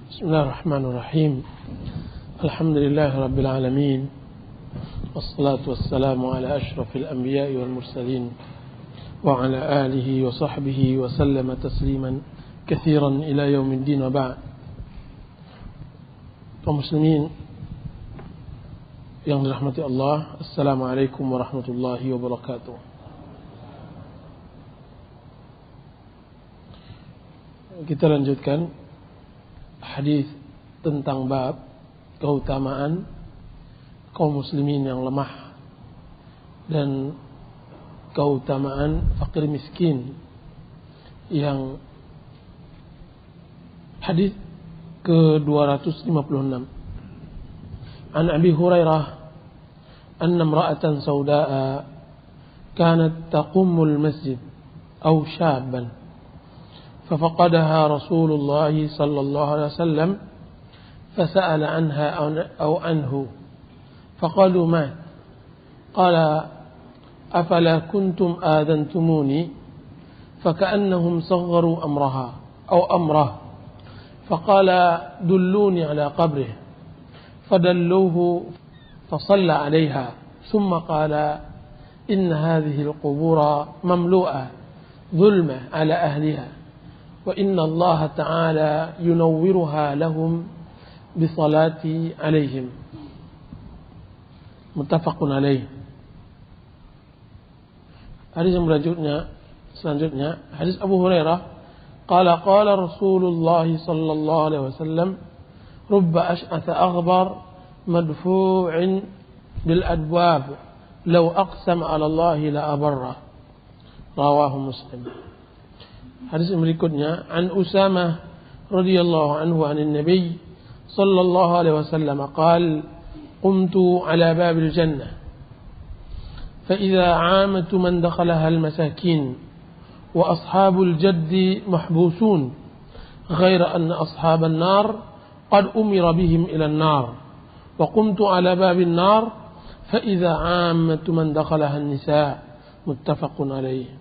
Bismillahirrahmanirrahim. Alhamdulillahirabbil alamin. Wassalatu wassalamu ala asyrafil anbiya'i wal mursalin wa ala alihi wa sahbihi wa sallama tasliman katsiran ila yaumiddin wa ba'd. Kaum muslimin yang dirahmati Allah, assalamualaikum warahmatullahi wabarakatuh. Kita lanjutkan hadis tentang bab keutamaan kaum muslimin yang lemah dan keutamaan fakir miskin. Yang hadis ke-256 An Abi Hurairah anna imra'atan sawda'a kanat taqummu al-masjid aw shaban ففقدها رسول الله صلى الله عليه وسلم فسأل عنها أو عنه فقالوا مات قال أفلا كنتم آذنتموني فكأنهم صغروا أمرها أو أمره فقال دلوني على قبره فدلوه فصلى عليها ثم قال إن هذه القبور مملوءة ظلمة على أهلها وإن الله تعالى ينورها لهم بصلاة عليهم متفق عليه. Hadis yang selanjutnya hadis Abu Hurairah qala qala Rasulullah sallallahu alaihi wasallam rubba ash'atha aghbar madfu'in bil adwab law aqsama 'ala Allah la abarra rawahu Muslim. Hadis berikutnya an Usamah radhiyallahu anhu anin Nabi sallallahu alaihi wasallam qala qumtu ala babil jannah fa idza 'amatu man dakhalaha al masakin wa ashabul jaddi mahbusun ghaira anna ashaban nar qad umira bihim ila an-nar wa qumtu ala babin nar fa idza 'amatu man dakhalaha an-nisa muttafaqun alaih.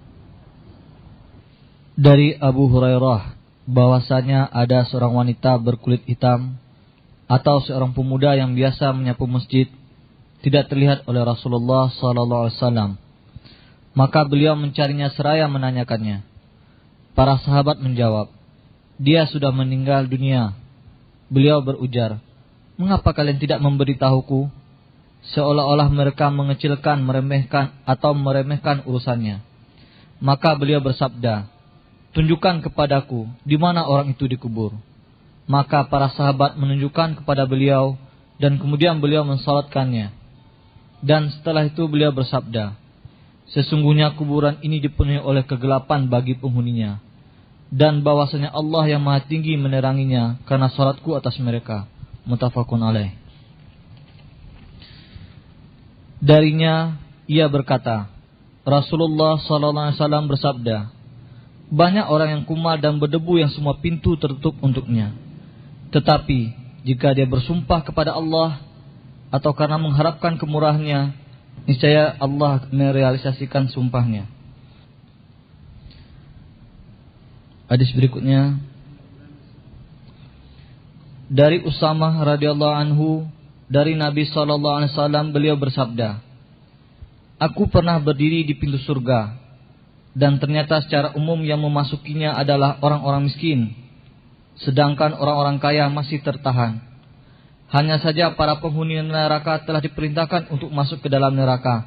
Dari Abu Hurairah bahwasanya ada seorang wanita berkulit hitam atau seorang pemuda yang biasa menyapu masjid tidak terlihat oleh Rasulullah SAW. Maka beliau mencarinya seraya menanyakannya. Para sahabat menjawab, dia sudah meninggal dunia. Beliau berujar, mengapa kalian tidak memberitahuku? Seolah-olah mereka mengecilkan, meremehkan urusannya. Maka beliau bersabda, tunjukkan kepadaku di mana orang itu dikubur. Maka para sahabat menunjukkan kepada beliau dan kemudian beliau mensalatkannya. Dan setelah itu beliau bersabda, sesungguhnya kuburan ini dipenuhi oleh kegelapan bagi penghuninya, dan bahwasanya Allah yang Maha Tinggi meneranginya karena salatku atas mereka. Muttafaqun alaih. Darinya ia berkata, Rasulullah SAW bersabda, banyak orang yang kumal dan berdebu yang semua pintu tertutup untuknya. Tetapi jika dia bersumpah kepada Allah atau karena mengharapkan kemurahannya, niscaya Allah merealisasikan sumpahnya. Hadis berikutnya dari Usamah radhiyallahu anhu dari Nabi SAW, beliau bersabda, aku pernah berdiri di pintu surga, dan ternyata secara umum yang memasukinya adalah orang-orang miskin, sedangkan orang-orang kaya masih tertahan. Hanya saja para penghuni neraka telah diperintahkan untuk masuk ke dalam neraka.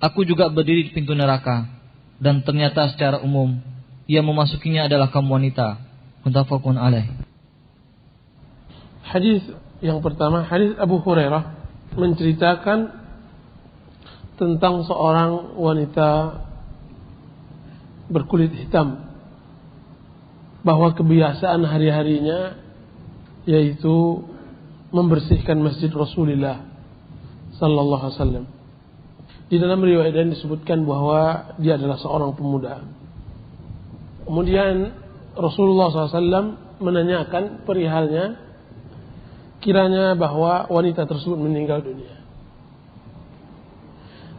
Aku juga berdiri di pintu neraka, dan ternyata secara umum yang memasukinya adalah kaum wanita. Muttafaqun alaih. Hadis yang pertama, hadis Abu Hurairah menceritakan tentang seorang wanita berkulit hitam, bahwa kebiasaan hari-harinya yaitu membersihkan masjid Rasulullah sallallahu alaihi wasallam. Di dalam riwayat ini disebutkan bahwa dia adalah seorang pemuda. Kemudian Rasulullah SAW menanyakan perihalnya, kiranya bahwa wanita tersebut meninggal dunia.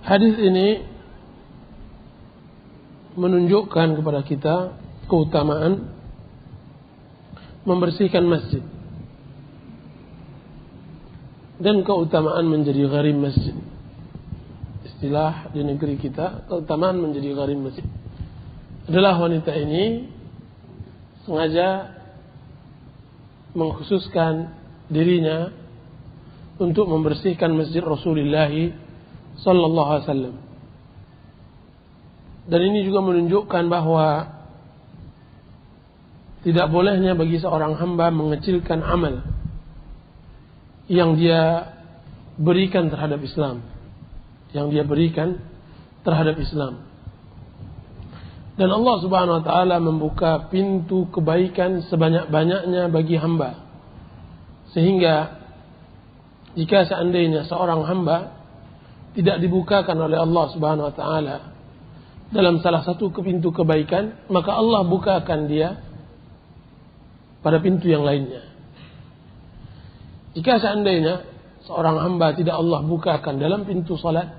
Hadis ini menunjukkan kepada kita keutamaan membersihkan masjid. dan keutamaan menjadi gharim masjid. Istilah di negeri kita, keutamaan menjadi gharim masjid adalah wanita ini sengaja mengkhususkan dirinya untuk membersihkan masjid Rasulullah sallallahu alaihi wasallam. Dan ini juga menunjukkan bahwa tidak bolehnya bagi seorang hamba mengecilkan amal yang dia berikan terhadap Islam, Dan Allah Subhanahu wa taala membuka pintu kebaikan sebanyak-banyaknya bagi hamba. Sehingga jika seandainya seorang hamba tidak dibukakan oleh Allah Subhanahu wa taala dalam salah satu pintu kebaikan, maka Allah bukakan dia pada pintu yang lainnya. Jika seandainya seorang hamba tidak Allah bukakan dalam pintu salat,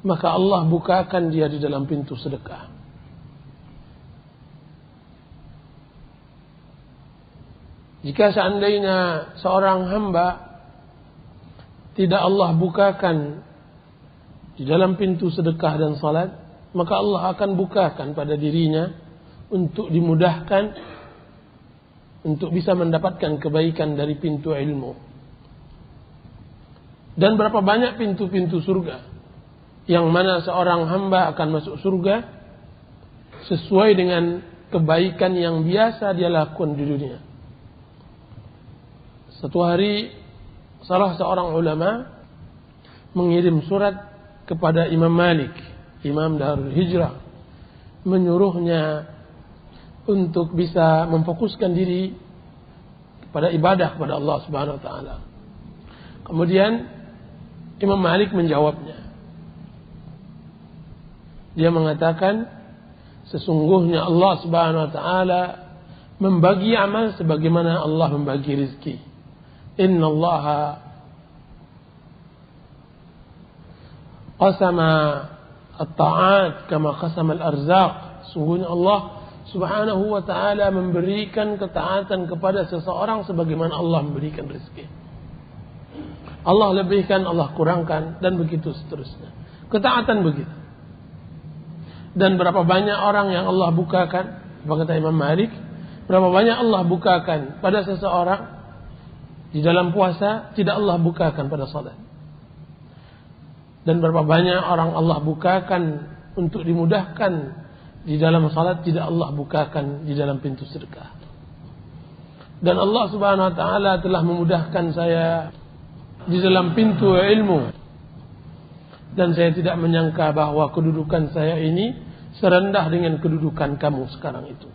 maka Allah bukakan dia di dalam pintu sedekah. Jika seandainya seorang hamba tidak Allah bukakan di dalam pintu sedekah dan salat, maka Allah akan bukakan pada dirinya untuk dimudahkan untuk bisa mendapatkan kebaikan dari pintu ilmu. Dan berapa banyak pintu-pintu surga yang mana seorang hamba akan masuk surga sesuai dengan kebaikan yang biasa dia lakukan di dunia. Satu hari salah seorang ulama mengirim surat kepada Imam Malik, Imam Darul Hijrah, menyuruhnya untuk bisa memfokuskan diri pada ibadah kepada Allah Subhanahu wa taala. Kemudian Imam Malik menjawabnya. Dia mengatakan, sesungguhnya Allah Subhanahu wa taala membagi amal sebagaimana Allah membagi rezeki. Innallaha qasama at-ta'at kama qasama al-arzaq. Sungguhnya Allah Subhanahu wa ta'ala memberikan ketaatan kepada seseorang sebagaimana Allah memberikan rezeki. Allah lebihkan, Allah kurangkan, dan begitu seterusnya. Ketaatan begitu. Dan berapa banyak orang yang Allah bukakan, kata Imam Malik, berapa banyak Allah bukakan pada seseorang di dalam puasa, tidak Allah bukakan pada salat. Dan berapa banyak orang Allah bukakan untuk dimudahkan di dalam salat, tidak Allah bukakan di dalam pintu sedekah. Dan Allah Subhanahu wa taala telah memudahkan saya di dalam pintu ilmu. Dan saya tidak menyangka bahwa kedudukan saya ini serendah dengan kedudukan kamu sekarang itu,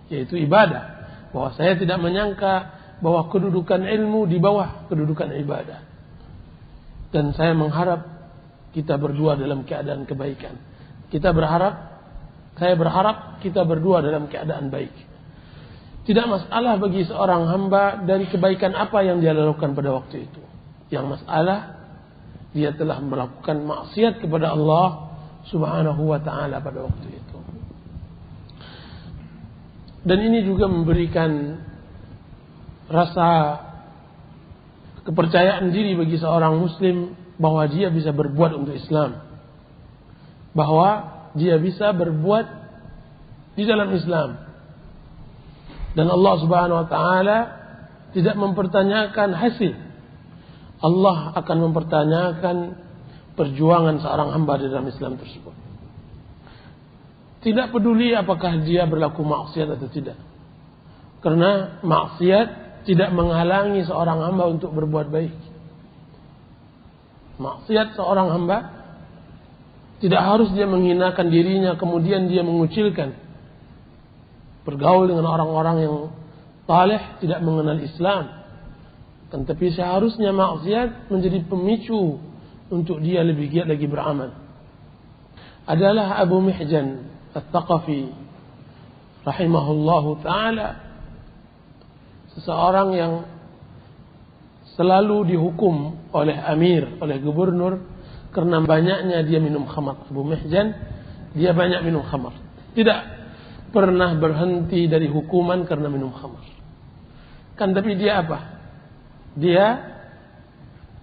yaitu ibadah. Bahwa saya tidak menyangka bahwa kedudukan ilmu di bawah kedudukan ibadah. Dan saya mengharap kita berdua dalam keadaan kebaikan. Saya berharap kita berdua dalam keadaan baik. Tidak masalah bagi seorang hamba dari kebaikan apa yang dia lakukan pada waktu itu. Yang masalah, dia telah melakukan maksiat kepada Allah Subhanahu wa ta'ala pada waktu itu. Dan ini juga memberikan rasa kepercayaan diri bagi seorang muslim bahwa dia bisa berbuat untuk Islam, bahwa dia bisa berbuat di dalam Islam. Dan Allah Subhanahu wa ta'ala tidak mempertanyakan hasil. Allah akan mempertanyakan perjuangan seorang hamba di dalam Islam tersebut. Tidak peduli apakah dia berlaku maksiat atau tidak. Karena maksiat tidak menghalangi seorang hamba untuk berbuat baik. Maksiat seorang hamba tidak harus dia menghinakan dirinya kemudian dia mengucilkan, bergaul dengan orang-orang yang saleh, tidak mengenal Islam. Tetapi seharusnya maksiat menjadi pemicu untuk dia lebih giat lagi beramal. Adalah Abu Mihjan At-Thaqafi rahimahullahu ta'ala, seseorang yang selalu dihukum oleh amir, oleh gubernur, karena banyaknya dia minum khamar. Abu Mihjan, dia banyak minum khamar. Tidak pernah berhenti dari hukuman karena minum khamar. Kan tapi dia apa? Dia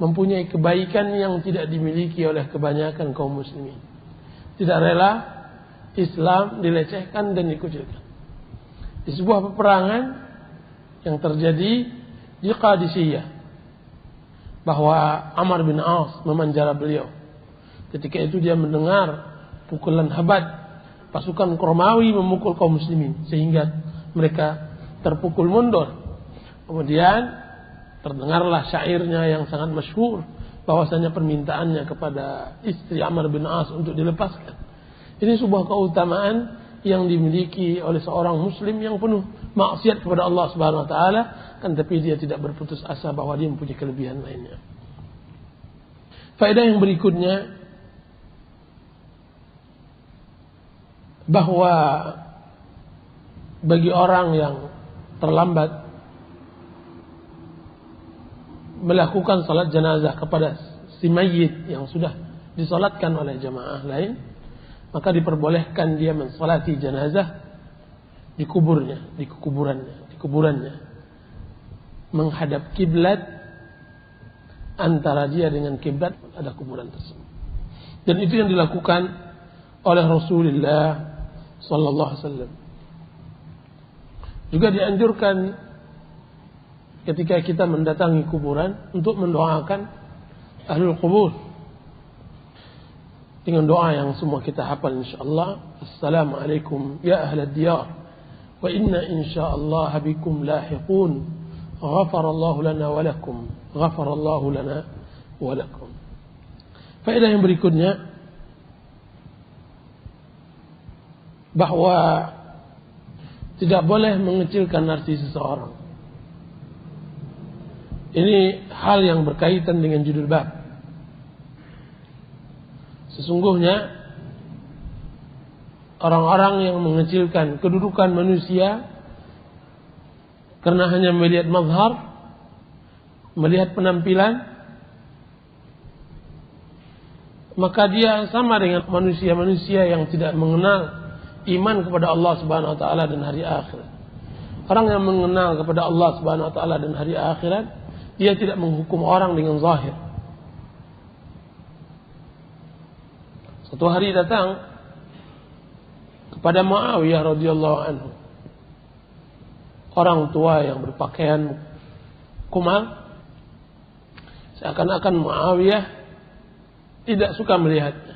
mempunyai kebaikan yang tidak dimiliki oleh kebanyakan kaum muslimin. Tidak rela Islam dilecehkan dan dikucilkan. Di sebuah peperangan yang terjadi di Qadisiyah, bahwa Amr bin As memanjara beliau. Ketika itu dia mendengar pukulan hebat pasukan Romawi memukul kaum muslimin sehingga mereka terpukul mundur. Kemudian terdengarlah syairnya yang sangat masyhur, bahwasanya permintaannya kepada istri Amr bin As untuk dilepaskan. Ini sebuah keutamaan yang dimiliki oleh seorang muslim yang penuh maksiat kepada Allah Subhanahu wa taala, kan tapi dia tidak berputus asa bahwa dia mempunyai kelebihan lainnya. Faedah yang berikutnya, bahwa bagi orang yang terlambat melakukan salat jenazah kepada si mayit yang sudah disolatkan oleh jamaah lain, maka diperbolehkan dia mensolati jenazah di kuburannya, menghadap kiblat, antara dia dengan kiblat ada kuburan tersebut. Dan itu yang dilakukan oleh Rasulullah sallallahu alaihi wasallam. Juga dianjurkan ketika kita mendatangi kuburan untuk mendoakan ahlul kubur dengan doa yang semua kita hafal insyaallah. Assalamualaikum ya ahlad diyar wa inna insyaallah bikum lahiqun. Ghafarallahu lana wa lakum. Ghafarallahu lana wa lakum. Faedah yang berikutnya, bahwa tidak boleh mengecilkan arti seseorang. Ini hal yang berkaitan dengan judul bab. Sesungguhnya orang-orang yang mengecilkan kedudukan manusia karena hanya melihat mazhar, melihat penampilan, maka dia sama dengan manusia-manusia yang tidak mengenal iman kepada Allah Subhanahu wa taala dan hari akhirat. Orang yang mengenal kepada Allah Subhanahu wa taala dan hari akhirat, dia tidak menghukum orang dengan zahir. Suatu hari datang kepada Muawiyah radhiyallahu anhu orang tua yang berpakaian kumal, seakan-akan Muawiyah tidak suka melihatnya.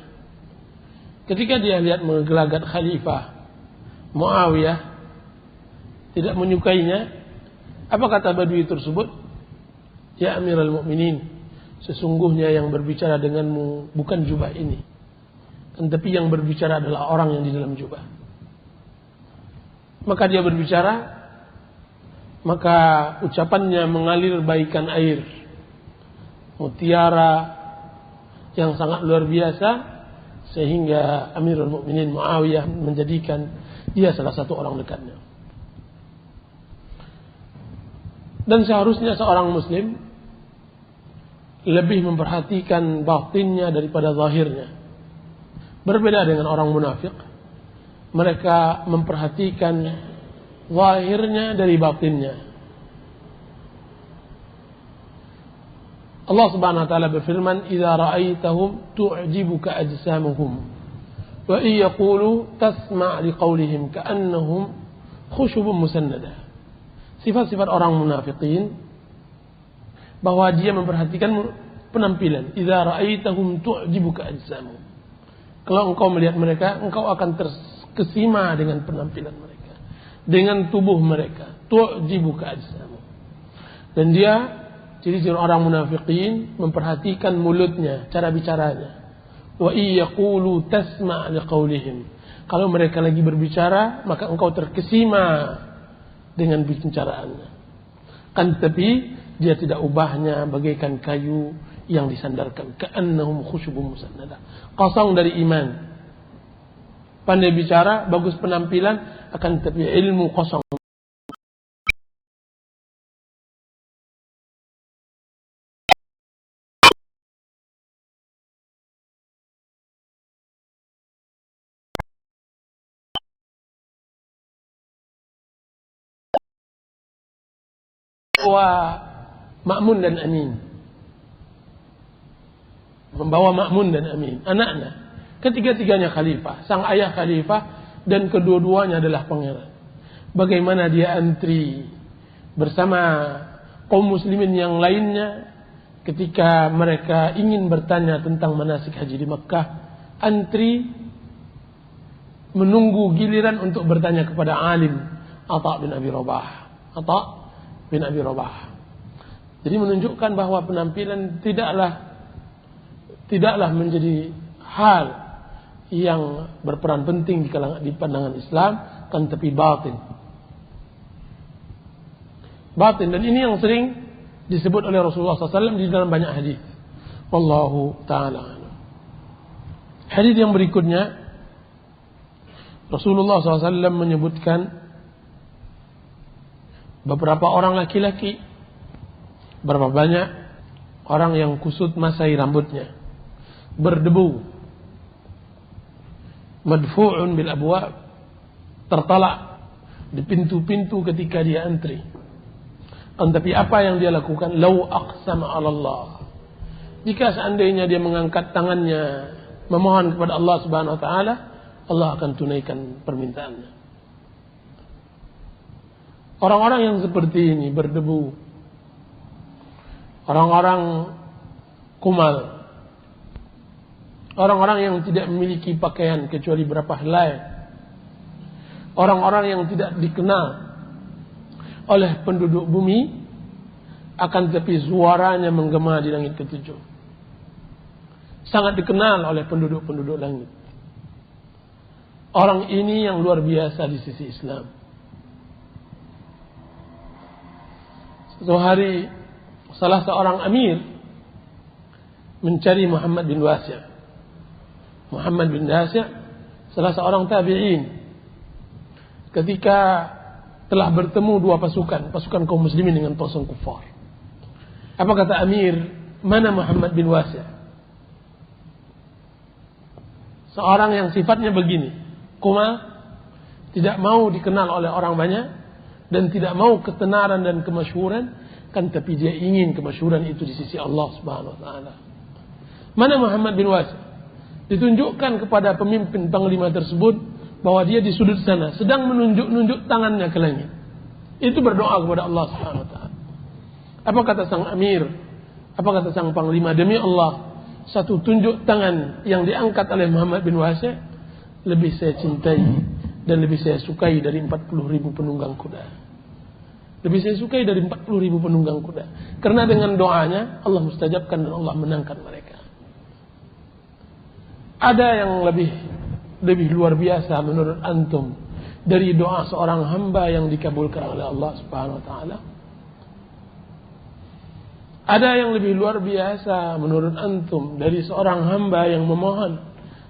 Ketika dia lihat menggelagat khalifah, Muawiyah tidak menyukainya. Apa kata Badui tersebut? Ya Amirul Mukminin, sesungguhnya yang berbicara denganmu bukan jubah ini, tetapi yang berbicara adalah orang yang di dalam jubah. Maka dia berbicara, maka ucapannya mengalir bagaikan air, mutiara yang sangat luar biasa, sehingga Amirul Mukminin Muawiyah menjadikan dia salah satu orang dekatnya. Dan seharusnya seorang muslim lebih memperhatikan batinnya daripada zahirnya. Berbeda dengan orang munafik, mereka memperhatikan zahirnya dari batinnya. Allah Subhanahu wa taala berfirman, "Idza ra'aitahum tu'jibuka ajsamuhum wa in yaqulu tasma' liqaulihim ka'annahum khushubun musannadah." Sifat-sifat orang munafikin bahwa dia memperhatikan penampilan. "Idza ra'aitahum tu'jibuka ajsamuhum." Kalau engkau melihat mereka, engkau akan terkesima dengan penampilan mereka, dengan tubuh mereka. Tu'jibuka ajsamuhum. Dan dia, ciri-ciri orang munafikin, memperhatikan mulutnya, cara bicaranya. Wa iyaqulu tasma' liqaulihim. Kalau mereka lagi berbicara, maka engkau terkesima dengan bicaraannya. Kan tapi dia tidak ubahnya bagaikan kayu yang disandarkan. Ka'annahum khusyubun musannadah. Kosong dari iman. Pandai bicara, bagus penampilan, akan tapi ilmu kosong. Wa Ma'mun dan Amin. membawa Ma'mun dan Amin, anaknya. Ketiga-tiganya khalifah, sang ayah khalifah dan kedua-duanya adalah pangeran. Bagaimana dia antri bersama kaum muslimin yang lainnya ketika mereka ingin bertanya tentang manasik haji di Mekkah, antri menunggu giliran untuk bertanya kepada alim Atha bin Abi Rabah. Atha bin Abi Rabah. Jadi menunjukkan bahwa penampilan tidaklah menjadi hal yang berperan penting di pandangan Islam, kan tapi batin. Batin, dan ini yang sering disebut oleh Rasulullah SAW di dalam banyak hadis. Wallahu ta'ala. Hadis yang berikutnya, Rasulullah SAW menyebutkan beberapa orang laki-laki, berapa banyak orang yang kusut masai rambutnya, berdebu, madfu'un bil abwab, tertalak di pintu-pintu ketika dia antri. Tapi apa yang dia lakukan? Lau aqsama 'ala Allah. Jika seandainya dia mengangkat tangannya memohon kepada Allah Subhanahu wa taala, Allah akan tunaikan permintaannya. Orang-orang yang seperti ini berdebu, orang-orang kumal, orang-orang yang tidak memiliki pakaian kecuali berapa helai, orang-orang yang tidak dikenal oleh penduduk bumi, akan tetapi suaranya menggema di langit ketujuh. Sangat dikenal oleh penduduk-penduduk langit. Orang ini yang luar biasa di sisi Islam. Suatu hari salah seorang amir mencari Muhammad bin Wasi'. Muhammad bin Wasi' salah seorang tabi'in. Ketika telah bertemu dua pasukan kaum muslimin dengan pasukan kufar. Apa kata amir? Mana Muhammad bin Wasi'? Seorang yang sifatnya begini, kumal, tidak mau dikenal oleh orang banyak, dan tidak mau ketenaran dan kemasyhuran, kan tapi dia ingin kemasyhuran itu di sisi Allah Subhanahu wa taala. Mana Muhammad bin Wasi'? Ditunjukkan kepada pemimpin panglima tersebut bahwa dia di sudut sana sedang menunjuk-nunjuk tangannya ke langit. Itu berdoa kepada Allah Subhanahu wa taala. Apa kata sang amir? Apa kata sang panglima? Demi Allah, satu tunjuk tangan yang diangkat oleh Muhammad bin Wasi' lebih saya cintai dan lebih saya sukai dari 40.000 penunggang kuda. Lebih saya sukai dari 40.000 penunggang kuda. Karena dengan doanya Allah mustajabkan dan Allah menangkan mereka. Ada yang lebih luar biasa menurut antum dari doa seorang hamba yang dikabulkan oleh Allah Subhanahu wa taala? Ada yang lebih luar biasa menurut antum dari seorang hamba yang memohon,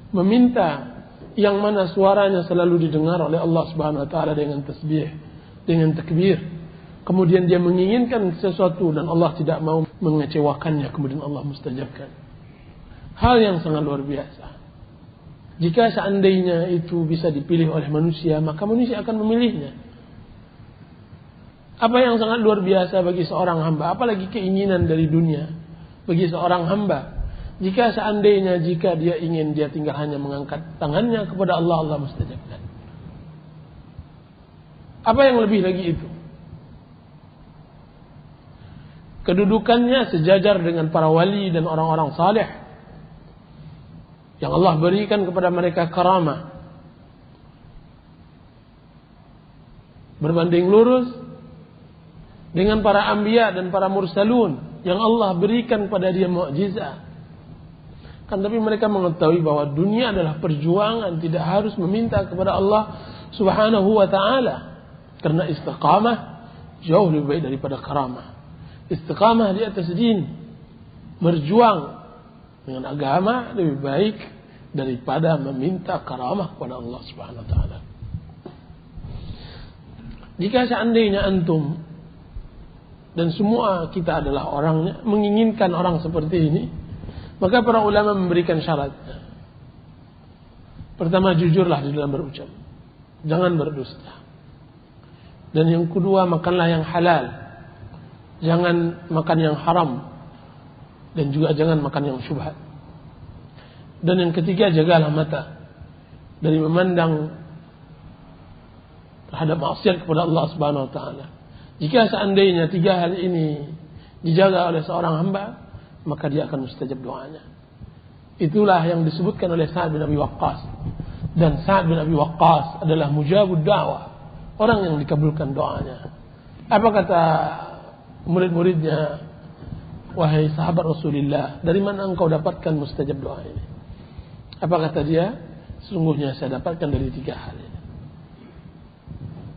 meminta, yang mana suaranya selalu didengar oleh Allah Subhanahu wa taala dengan tasbih, dengan takbir. Kemudian dia menginginkan sesuatu dan Allah tidak mau mengecewakannya, kemudian Allah mustajabkan. Hal yang sangat luar biasa. Jika seandainya itu bisa dipilih oleh manusia, maka manusia akan memilihnya. Apa yang sangat luar biasa bagi seorang hamba, apalagi keinginan dari dunia bagi seorang hamba. Jika seandainya dia ingin, dia tinggal hanya mengangkat tangannya kepada Allah, Allah mustajabkan. Apa yang lebih lagi itu? Kedudukannya sejajar dengan para wali dan orang-orang saleh yang Allah berikan kepada mereka karamah. Berbanding lurus dengan para anbiya dan para mursalun yang Allah berikan pada dia mukjizat. Kan tapi mereka mengetahui bahwa dunia adalah perjuangan, tidak harus meminta kepada Allah Subhanahu wa taala. Karena istiqamah jauh lebih baik daripada karamah. Istiqamah di atas din, berjuang dengan agama lebih baik daripada meminta karamah kepada Allah Subhanahu wa taala. Jika seandainya antum dan semua kita adalah orangnya menginginkan orang seperti ini, maka para ulama memberikan syaratnya. Pertama, jujurlah di dalam berucap, jangan berdusta. Dan yang kedua, makanlah yang halal, jangan makan yang haram, dan juga jangan makan yang syubhat. Dan yang ketiga, jagalah mata dari memandang terhadap maksiat kepada Allah Subhanahu wa taala. Jika seandainya 3 hal ini dijaga oleh seorang hamba, maka dia akan mustajab doanya. Itulah yang disebutkan oleh Sa'ad bin Abi Waqqas. Dan Sa'ad bin Abi Waqqas adalah mujabud da'wah, orang yang dikabulkan doanya. Apa kata murid-muridnya? Wahai sahabat Rasulullah, dari mana engkau dapatkan mustajab doa ini? Apa kata dia? Sungguhnya saya dapatkan dari 3 hal ini.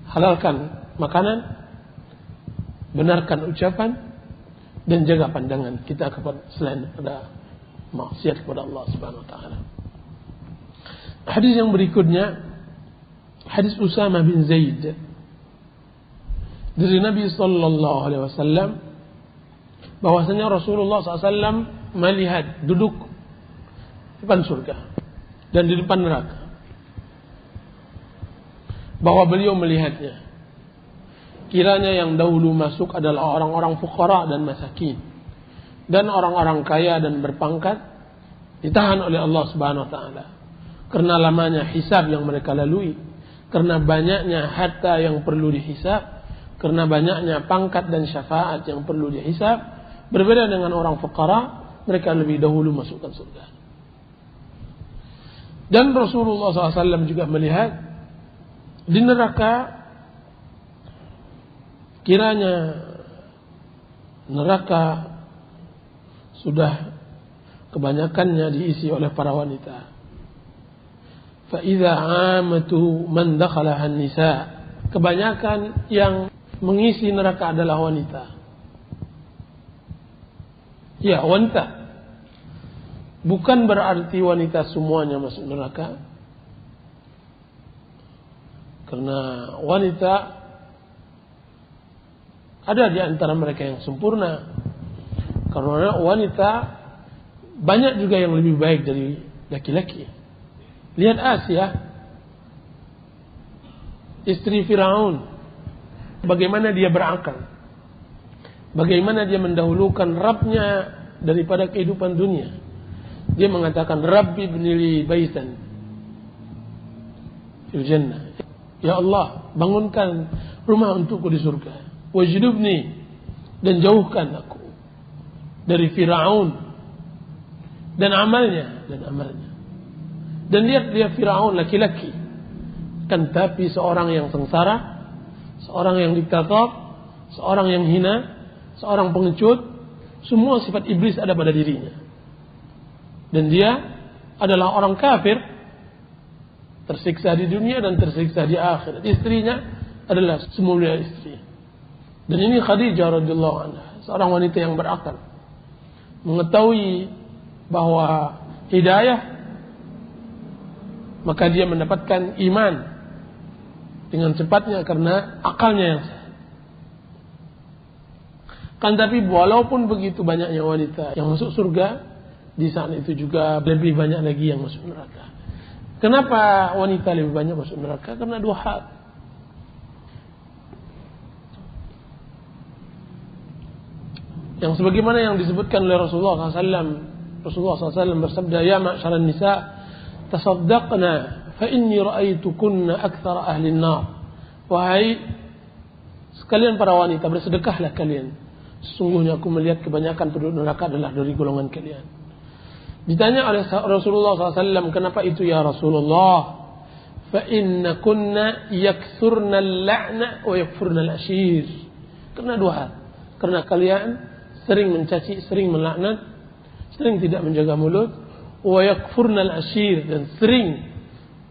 Halalkan makanan, benarkan ucapan, dan jaga pandangan kita kepada selain pada maksiat kepada Allah Subhanahu wa taala. Hadis yang berikutnya, hadis Usamah bin Zaid dari Nabi sallallahu alaihi wasallam, bahwasanya Rasulullah SAW melihat duduk di depan surga dan di depan neraka, bahwa beliau melihatnya. Kiranya yang dahulu masuk adalah orang-orang fuqara dan masakin, dan orang-orang kaya dan berpangkat ditahan oleh Allah Subhanahu wa taala karena lamanya hisab yang mereka lalui, karena banyaknya harta yang perlu dihisab, karena banyaknya pangkat dan syafaat yang perlu dihisab. Berbeda dengan orang fuqara, mereka lebih dahulu masukkan surga. Dan Rasulullah SAW juga melihat di neraka, kiranya neraka sudah kebanyakannya diisi oleh para wanita. فَإِذَا عَامَةُ مَنْ دَخَلَهَا النِّسَاءِ, kebanyakan yang mengisi neraka adalah wanita. Ya, wanita. Bukan berarti wanita semuanya masuk neraka. Karena wanita ada di antara mereka yang sempurna. Karena wanita banyak juga yang lebih baik dari laki-laki. Lihat Asia, istri Firaun, bagaimana dia berakal, bagaimana dia mendahulukan Rabbnya daripada kehidupan dunia. Dia mengatakan, Rabbi ibnili baitan fil jannah. Ya Allah, bangunkan rumah untukku di surga. Wajnubni, dan jauhkan aku dari Firaun dan amalnya. Dan lihat dia Firaun laki-laki, kan tapi seorang yang sengsara, seorang yang diktator, seorang yang hina, seorang pengecut, semua sifat iblis ada pada dirinya. Dan dia adalah orang kafir, tersiksa di dunia dan tersiksa di akhirat. Istrinya adalah semulia istri. Dan ini Khadijah radhiyallahu anha, seorang wanita yang berakal, mengetahui bahwa hidayah, maka dia mendapatkan iman dengan cepatnya karena akalnya yang sehat. Kan tapi walaupun begitu banyaknya wanita yang masuk surga, di saat itu juga lebih banyak lagi yang masuk neraka. Kenapa wanita lebih banyak masuk neraka? Karena 2 hal. Yang sebagaimana yang disebutkan oleh Rasulullah SAW. Rasulullah SAW bersabda, Ya ma'syaran nisa, tasaddaqna fa inni ra'aitukunna aktsara ahli an-nar. Wahai sekalian para wanita, bersedekahlah kalian. Sesungguhnya aku melihat kebanyakan penduduk neraka adalah dari golongan kalian. Ditanya oleh Rasulullah SAW, kenapa itu ya Rasulullah? Fa inna kunna yakthurna al-la'na wa yakfurna al-ashir. Karena 2 hal. Karena kalian sering mencaci, sering melaknat, sering tidak menjaga mulut, wa yakfurna al-ashir, dan sering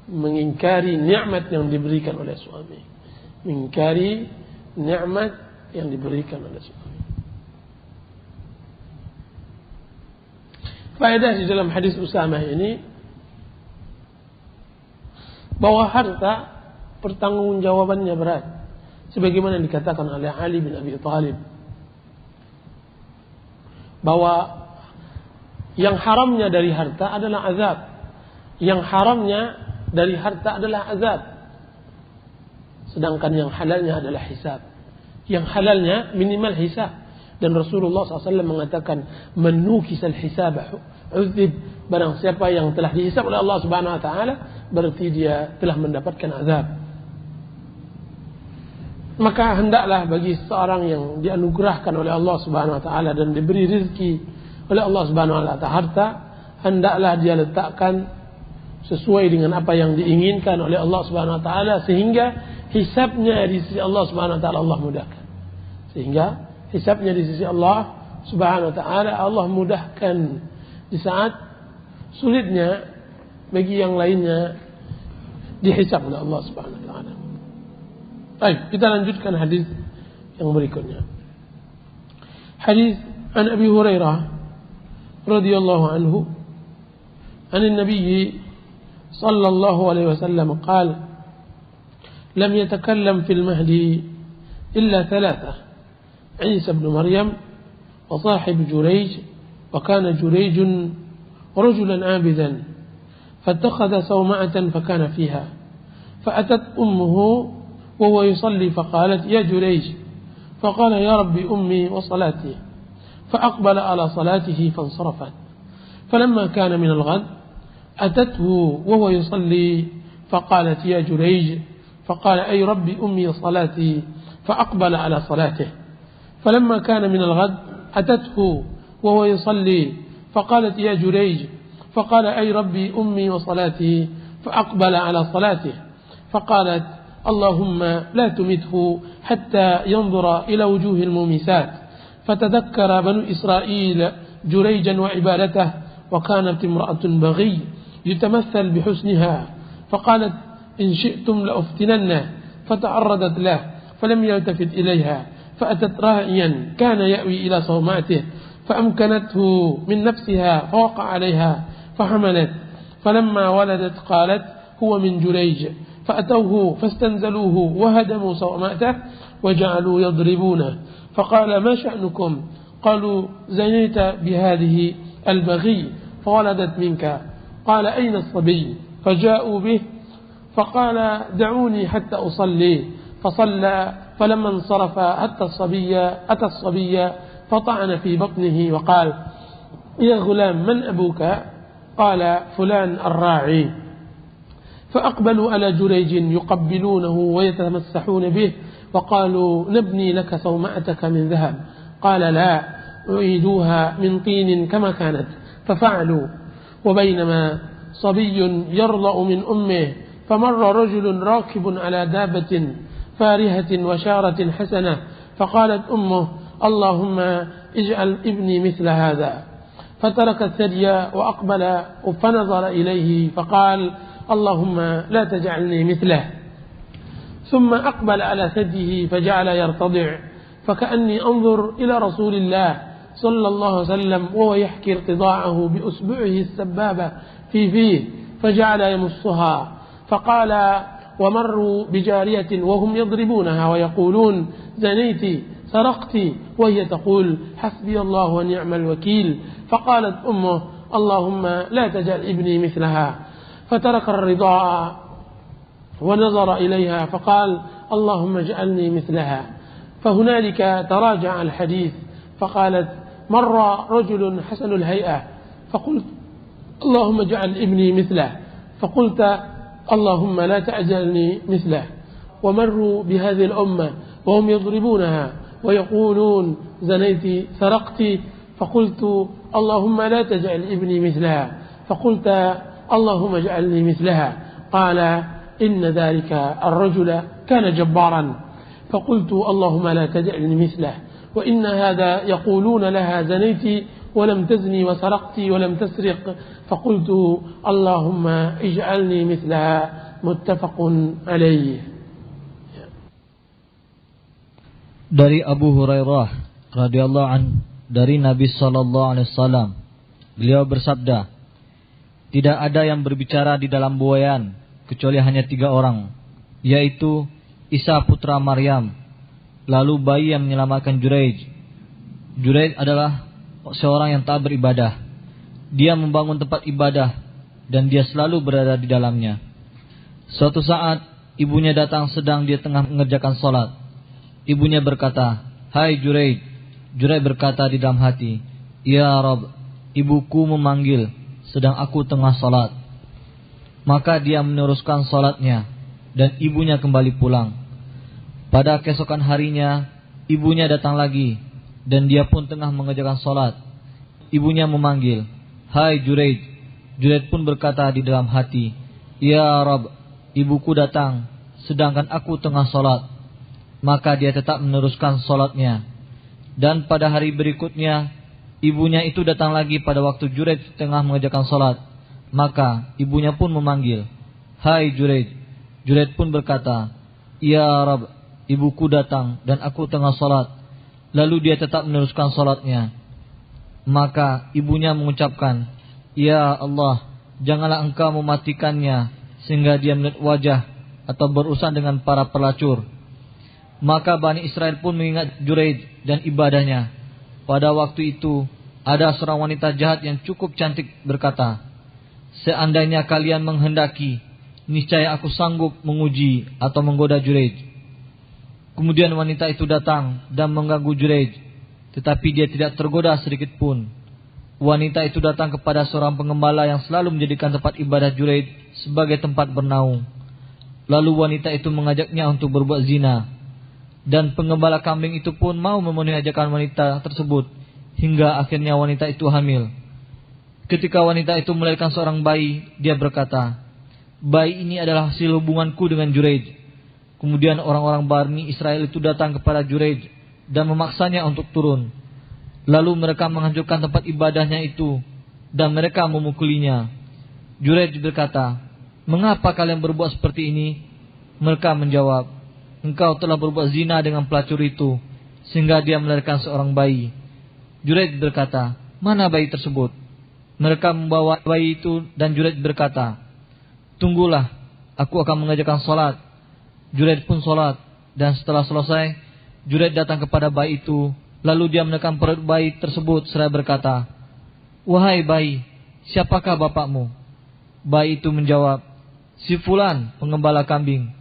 mengingkari nikmat yang diberikan oleh suami. Mengingkari nikmat yang diberikan oleh suami. Faedah di dalam hadis Usamah ini, bahwa harta pertanggungjawabannya berat, sebagaimana dikatakan oleh Ali bin Abi Thalib, bahwa yang haramnya dari harta adalah azab, yang haramnya dari harta adalah azab, sedangkan yang halalnya adalah hisab. Yang halalnya minimal hisab. Dan Rasulullah SAW mengatakan, man nukisal hisabah uzib barang siapa yang telah dihisab oleh Allah Subhanahu wa taala, berarti dia telah mendapatkan azab. Maka hendaklah bagi seorang yang dianugerahkan oleh Allah Subhanahu wa taala dan diberi rezeki oleh Allah Subhanahu wa taala harta, hendaklah dia letakkan sesuai dengan apa yang diinginkan oleh Allah Subhanahu wa taala, sehingga hisabnya di sisi Allah Subhanahu wa taala Allah mudahkan. Sehingga hisabnya di sisi Allah Subhanahu wa taala Allah mudahkan di saat sulitnya bagi yang lainnya dihisab oleh Allah Subhanahu wa taala. Baik, kita lanjutkan hadis yang berikutnya. Hadis an Abi Hurairah radhiyallahu anhu an Nabi sallallahu alaihi wasallam qala lam yatakallam fil mahdi illa thalatha Isa ibn Maryam wa sahib Jurayj wa kana Jurayj rajulan abidan fattakhadha sawma'atan fakana fiha fa'atat ummuhu وهو يصلي فقالت يا جريج فقال يا ربي أمي وصلاتي فأقبل على صلاته فانصرفت فلما كان من الغد أتته وهو يصلي فقالت يا جريج فقال أي ربي أمي وصلاتي فأقبل على صلاته فلما كان من الغد أتته وهو يصلي فقالت يا جريج فقال أي ربي أمي وصلاتي فأقبل على صلاته فقالت اللهم لا تمته حتى ينظر إلى وجوه المومسات فتذكر بنو إسرائيل جريجا وعبادته وكانت امرأة بغي يتمثل بحسنها فقالت إن شئتم لأفتننه فتعرضت له فلم يلتفت إليها فأتت راعيا كان يأوي إلى صومعته فأمكنته من نفسها فوقع عليها فحملت فلما ولدت قالت هو من جريج فأتوه فاستنزلوه وهدموا صومعته وجعلوا يضربونه فقال ما شأنكم قالوا زنيت بهذه البغي فولدت منك قال أين الصبي فجاءوا به فقال دعوني حتى أصلي فصلى فلما انصرف أتى الصبي فطعن في بطنه وقال يا غلام من أبوك قال فلان الراعي فأقبلوا على جريج يقبلونه ويتمسحون به وقالوا نبني لك صومعتك من ذهب قال لا أعيدوها من طين كما كانت ففعلوا وبينما صبي يرضأ من أمه فمر رجل راكب على دابة فارهة وشارة حسنة فقالت أمه اللهم اجعل ابني مثل هذا فترك الثدي وأقبل فنظر إليه فقال اللهم لا تجعلني مثله ثم أقبل على ثديه فجعل يرتضع فكأني أنظر إلى رسول الله صلى الله عليه وسلم وهو يحكي ارتضاعه بأصبعه السبابة في فيه فجعل يمصها فقال ومروا بجارية وهم يضربونها ويقولون زنيت سرقت وهي تقول حسبي الله ونعم الوكيل فقالت أمه اللهم لا تجعل ابني مثلها فترك الرضاعة ونظر إليها فقال اللهم اجعلني مثلها فهنالك تراجع الحديث فقالت مر رجل حسن الهيئة فقلت اللهم اجعل ابني مثله فقلت اللهم لا تعجلني مثله ومروا بهذه الأمة وهم يضربونها ويقولون زنيت سرقت فقلت اللهم لا تجعل ابني مثلها فقلت اللهم اجعلني مثلها قال إن ذلك الرجل كان جبارا فقلت اللهم لا تجعلني مثله وإن هذا يقولون لها زنيت ولم تزني وسرقت ولم تسرق فقلت اللهم اجعلني مثلها متفق عليه. Dari Abu Hurairah radhiyallahu anhu dari Nabi sallallahu alaihi wasallam, beliau bersabda, tidak ada yang berbicara di dalam buayan kecuali hanya 3 orang, yaitu Isa putra Maryam, lalu bayi yang menyelamatkan Jurayj. Jurayj adalah seorang yang tak beribadah. Dia membangun tempat ibadah dan dia selalu berada di dalamnya. Suatu saat ibunya datang sedang dia tengah mengerjakan salat. Ibunya berkata, "Hai Jurayj." Jurayj berkata di dalam hati, "Ya Rabb, ibuku memanggil. sedang aku tengah salat. Maka dia meneruskan salatnya dan ibunya kembali pulang. Pada keesokan harinya ibunya datang lagi dan dia pun tengah mengerjakan salat. Ibunya memanggil, "Hai Juraij." Juraij pun berkata di dalam hati, "Ya Rabb, ibuku datang sedangkan aku tengah salat." Maka dia tetap meneruskan salatnya. Dan pada hari berikutnya ibunya itu datang lagi pada waktu Juraij tengah mengerjakan salat. Maka ibunya pun memanggil, "Hai Juraij." Juraij pun berkata, "Ya Rabb, ibuku datang dan aku tengah salat." Lalu dia tetap meneruskan salatnya. Maka ibunya mengucapkan, "Ya Allah, janganlah engkau mematikannya sehingga dia melihat wajah atau berurusan dengan para pelacur." Maka Bani Israel pun mengingat Juraij dan ibadahnya. Pada waktu itu ada seorang wanita jahat yang cukup cantik berkata, "Seandainya kalian menghendaki, niscaya aku sanggup menguji atau menggoda Juraij." Kemudian wanita itu datang dan mengganggu Juraij, tetapi dia tidak tergoda sedikit pun. Wanita itu datang kepada seorang pengembala yang selalu menjadikan tempat ibadah Juraij sebagai tempat bernaung. Lalu wanita itu mengajaknya untuk berbuat zina. Dan pengembala kambing itu pun mau memenuhi ajakan wanita tersebut, hingga akhirnya wanita itu hamil. Ketika wanita itu melahirkan seorang bayi, dia berkata, "Bayi ini adalah hasil hubunganku dengan Juraij." Kemudian orang-orang Bani Israel itu datang kepada Juraij dan memaksanya untuk turun. Lalu mereka menghancurkan tempat ibadahnya itu dan mereka memukulinya. Juraij berkata, "Mengapa kalian berbuat seperti ini?" Mereka menjawab, "Engkau telah berbuat zina dengan pelacur itu sehingga dia melahirkan seorang bayi." Juraij berkata, "Mana bayi tersebut?" Mereka membawa bayi itu dan Juraij berkata, "Tunggulah, aku akan mengerjakan salat." Juraij pun salat dan setelah selesai Juraij datang kepada bayi itu. Lalu dia menekan perut bayi tersebut seraya berkata, "Wahai bayi, siapakah bapakmu?" Bayi itu menjawab, "Si Fulan, pengembala kambing."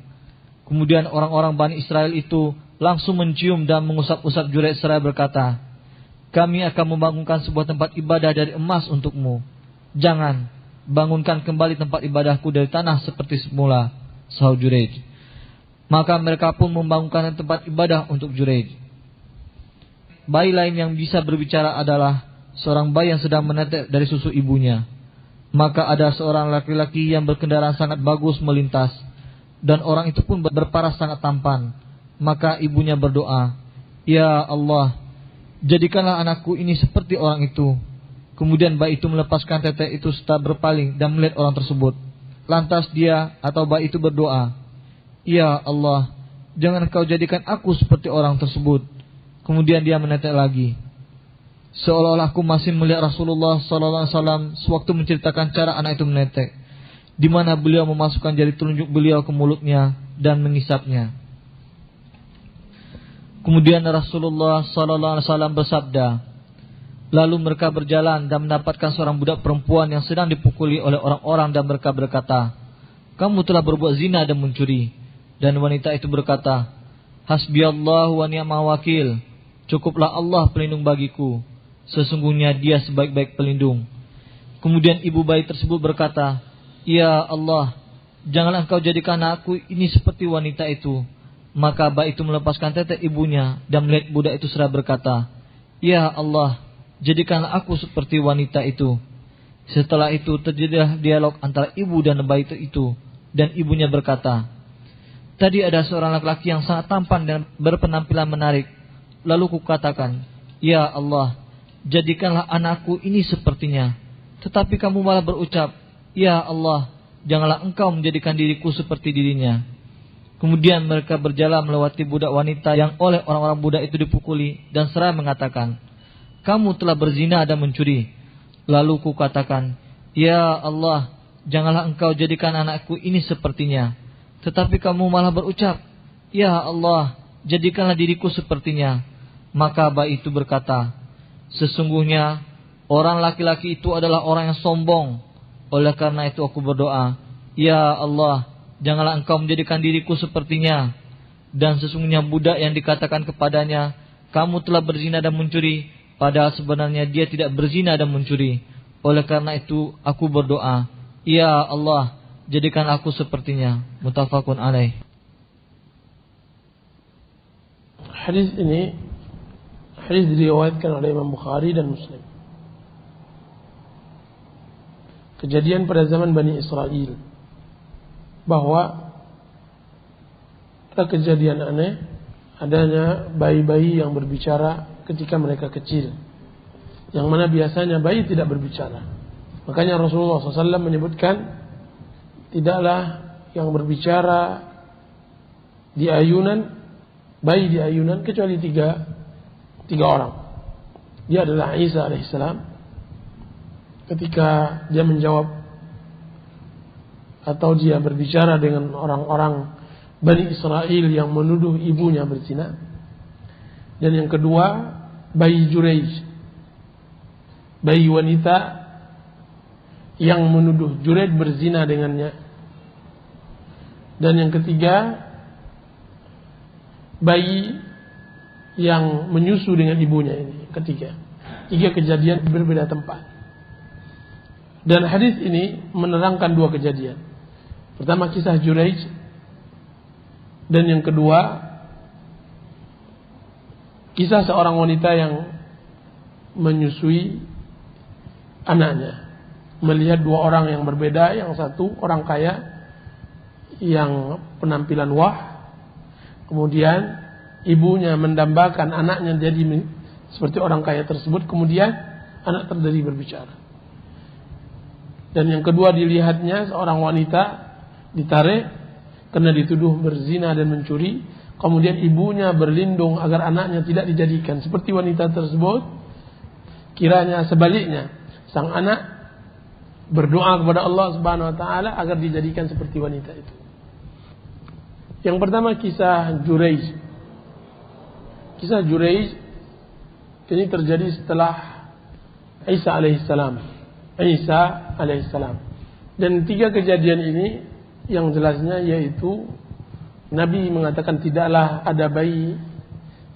Kemudian orang-orang Bani Israel itu langsung mencium dan mengusap-usap Juraij seraya berkata, "Kami akan membangunkan sebuah tempat ibadah dari emas untukmu. Jangan, bangunkan kembali tempat ibadahku dari tanah seperti semula," sahut Juraij. Maka mereka pun membangunkan tempat ibadah untuk Juraij. Bayi lain yang bisa berbicara adalah seorang bayi yang sedang menetes dari susu ibunya. Maka ada seorang laki-laki yang berkendaraan sangat bagus melintas. Dan orang itu pun berparas sangat tampan. Maka ibunya berdoa, "Ya Allah, jadikanlah anakku ini seperti orang itu." Kemudian bayi itu melepaskan tete itu serta berpaling dan melihat orang tersebut. Lantas dia atau bayi itu berdoa, "Ya Allah, jangan Engkau jadikan aku seperti orang tersebut." Kemudian dia menetek lagi. Seolah-olah aku masih melihat Rasulullah SAW sewaktu menceritakan cara anak itu menetek, di mana beliau memasukkan jari telunjuk beliau ke mulutnya dan mengisapnya. Kemudian Rasulullah SAW bersabda, lalu mereka berjalan dan mendapatkan seorang budak perempuan yang sedang dipukuli oleh orang-orang dan mereka berkata, "Kamu telah berbuat zina dan mencuri." Dan wanita itu berkata, "Hasbiyallahu wa ni'mal wakil. Cukuplah Allah pelindung bagiku. Sesungguhnya Dia sebaik-baik pelindung." Kemudian ibu bayi tersebut berkata, "Ya Allah, janganlah Engkau jadikan aku ini seperti wanita itu." Maka bayi itu melepaskan tete ibunya dan melihat budak itu seraya berkata, "Ya Allah, jadikanlah aku seperti wanita itu." Setelah itu terjadilah dialog antara ibu dan bayi itu dan ibunya berkata, "Tadi ada seorang laki-laki yang sangat tampan dan berpenampilan menarik. Lalu kukatakan, 'Ya Allah, jadikanlah anakku ini sepertinya.' Tetapi kamu malah berucap, 'Ya Allah, janganlah Engkau menjadikan diriku seperti dirinya.'" Kemudian mereka berjalan melewati budak wanita yang oleh orang-orang budak itu dipukuli dan seraya mengatakan, "Kamu telah berzina dan mencuri." Lalu kukatakan, "Ya Allah, janganlah Engkau jadikan anakku ini sepertinya." Tetapi kamu malah berucap, "Ya Allah, jadikanlah diriku sepertinya." Maka bayi itu berkata, "Sesungguhnya orang laki-laki itu adalah orang yang sombong. Oleh karena itu aku berdoa, Ya Allah, janganlah Engkau menjadikan diriku sepertinya." Dan sesungguhnya budak yang dikatakan kepadanya, "Kamu telah berzina dan mencuri," padahal sebenarnya dia tidak berzina dan mencuri. Oleh karena itu aku berdoa, ya Allah, jadikan aku sepertinya. Muttafaqun alaih. Hadis ini diriwayatkan oleh Imam Bukhari dan Muslim. Kejadian pada zaman Bani Israel, bahwa ada kejadian aneh, adanya bayi-bayi yang berbicara ketika mereka kecil, yang mana biasanya bayi tidak berbicara. Makanya Rasulullah SAW menyebutkan, tidaklah yang berbicara di ayunan, bayi di ayunan, kecuali tiga orang. Dia adalah Isa alaihissalam, ketika dia menjawab atau dia berbicara dengan orang-orang Bani Israel yang menuduh ibunya berzina. Dan yang kedua, bayi Juraij, bayi wanita yang menuduh Juraij berzina dengannya. Dan yang ketiga, bayi yang menyusu dengan ibunya. Ini ketiga. Tiga kejadian berbeda tempat. Dan hadis ini menerangkan dua kejadian. Pertama, kisah Juraij, dan yang kedua, kisah seorang wanita yang menyusui anaknya, melihat dua orang yang berbeda. Yang satu orang kaya yang penampilan wah, kemudian ibunya mendambakan anaknya jadi seperti orang kaya tersebut, kemudian anak terdiri berbicara. Dan yang kedua, dilihatnya seorang wanita ditarik karena dituduh berzina dan mencuri, kemudian ibunya berlindung agar anaknya tidak dijadikan seperti wanita tersebut. Kiranya sebaliknya, sang anak berdoa kepada Allah Subhanahu wa taala agar dijadikan seperti wanita itu. Yang pertama, kisah Juraij. Kisah Juraij ini terjadi setelah Isa alaihissalam. Dan tiga kejadian ini yang jelasnya yaitu Nabi mengatakan tidaklah ada bayi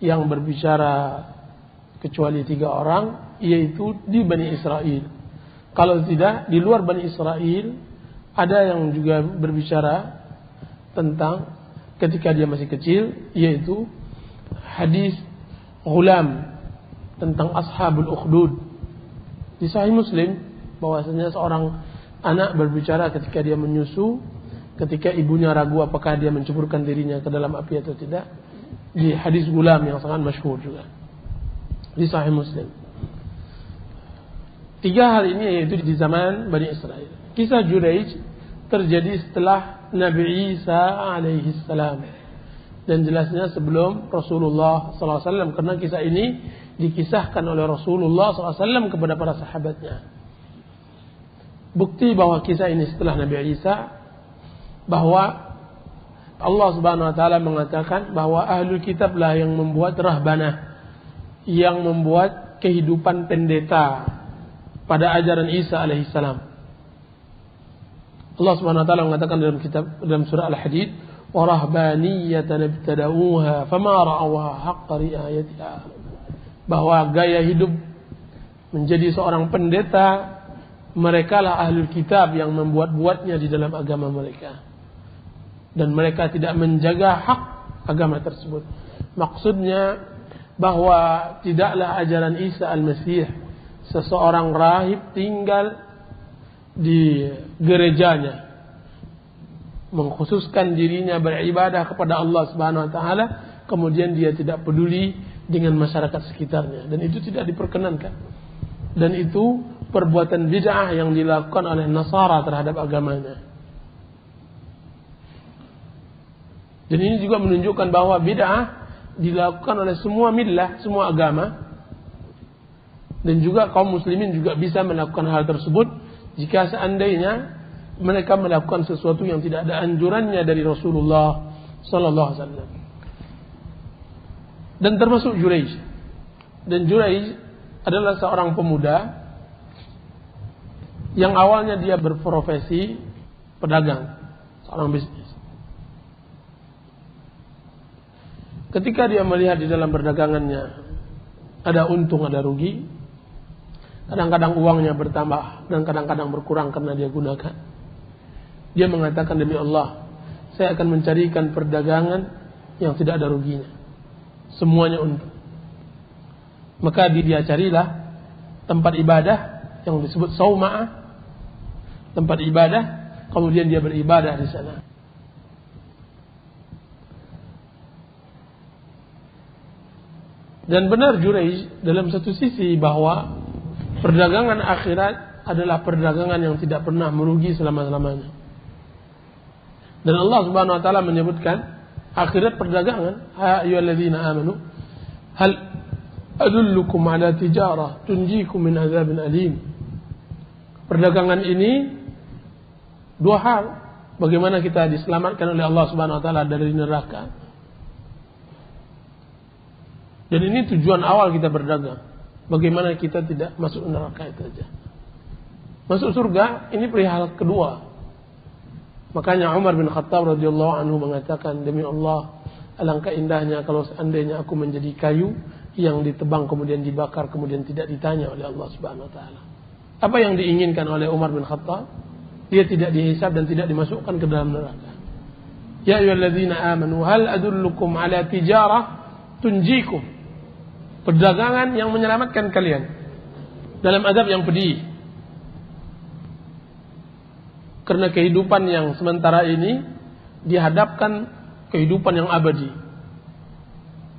yang berbicara kecuali tiga orang, yaitu di Bani Israel. Kalau tidak, di luar Bani Israel ada yang juga berbicara tentang ketika dia masih kecil, yaitu hadis Ghulam tentang Ashabul Ukhdud. Di Sahih Muslim bahwasanya seorang anak berbicara ketika dia menyusu, ketika ibunya ragu apakah dia menceburkan dirinya ke dalam api atau tidak. Di hadis Ghulam yang sangat masyhur juga di Sahih Muslim. Tiga hal ini yaitu di zaman Bani Israel. Kisah Juraij terjadi setelah Nabi Isa alaihissalam, dan jelasnya sebelum Rasulullah SAW, karena kisah ini dikisahkan oleh Rasulullah SAW kepada para sahabatnya. Bukti bahwa kisah ini setelah Nabi Isa, bahwa Allah Subhanahu wa taala mengatakan bahwa ahlul kitablah yang membuat rahbanah, yang membuat kehidupan pendeta pada ajaran Isa alaihissalam. Allah Subhanahu wa taala mengatakan dalam surah Al-Hadid, wa rahbaniyatan ibtada'uha fama ra'awha haqqa ri'ayatiha, bahwa gaya hidup menjadi seorang pendeta, mereka lah ahlul kitab yang membuat-buatnya di dalam agama mereka, dan mereka tidak menjaga hak agama tersebut. Maksudnya bahwa tidaklah ajaran Isa al-Masih seseorang rahib tinggal di gerejanya, mengkhususkan dirinya beribadah kepada Allah Subhanahu wa taala, kemudian dia tidak peduli dengan masyarakat sekitarnya, dan itu tidak diperkenankan. Dan itu perbuatan bid'ah yang dilakukan oleh Nasara terhadap agamanya. Dan ini juga menunjukkan bahwa bid'ah dilakukan oleh semua millah, semua agama. Dan juga kaum muslimin juga bisa melakukan hal tersebut jika seandainya mereka melakukan sesuatu yang tidak ada anjurannya dari Rasulullah sallallahu alaihi wasallam. Dan termasuk Juraij. Dan Juraij adalah seorang pemuda yang awalnya dia berprofesi pedagang, seorang bisnis. Ketika dia melihat di dalam perdagangannya ada untung, ada rugi, Kadang-kadang uangnya bertambah dan kadang-kadang berkurang karena dia gunakan. Dia mengatakan, demi Allah, saya akan mencarikan perdagangan yang tidak ada ruginya. Semuanya untung. Maka dia carilah tempat ibadah yang disebut sauma'ah, tempat ibadah, kemudian dia beribadah di sana. Dan benar Juraij dalam satu sisi bahwa perdagangan akhirat adalah perdagangan yang tidak pernah merugi selama-lamanya. Dan Allah Subhanahu wa taala menyebutkan akhirat perdagangan, ya ayyuhalladzina amanu hal adullukum ala tijarah tunjikum min adzabin alim. Perdagangan ini dua hal, bagaimana kita diselamatkan oleh Allah Subhanahu wa taala dari neraka. Dan ini tujuan awal kita berdagang. Bagaimana kita tidak masuk neraka itu saja. Masuk surga ini perihal kedua. Makanya Umar bin Khattab radhiyallahu anhu mengatakan, demi Allah, alangkah indahnya kalau seandainya aku menjadi kayu yang ditebang kemudian dibakar kemudian tidak ditanya oleh Allah Subhanahu wa taala. Apa yang diinginkan oleh Umar bin Khattab? Dia tidak dihisab dan tidak dimasukkan ke dalam neraka. Ya ayyuhalladzina amanu hal adullukum ala tijarah tunjikum. Perdagangan yang menyelamatkan kalian dalam azab yang pedih. Karena kehidupan yang sementara ini dihadapkan kehidupan yang abadi.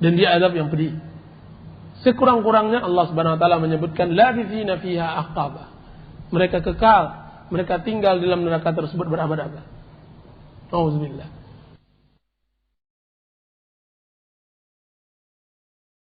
Dan dia azab yang pedih. Sekurang-kurangnya Allah Subhanahu wa taala menyebutkan labithina fiha ahqaba. Mereka kekal, mereka tinggal dalam neraka tersebut berabad-abad. Auzubillah.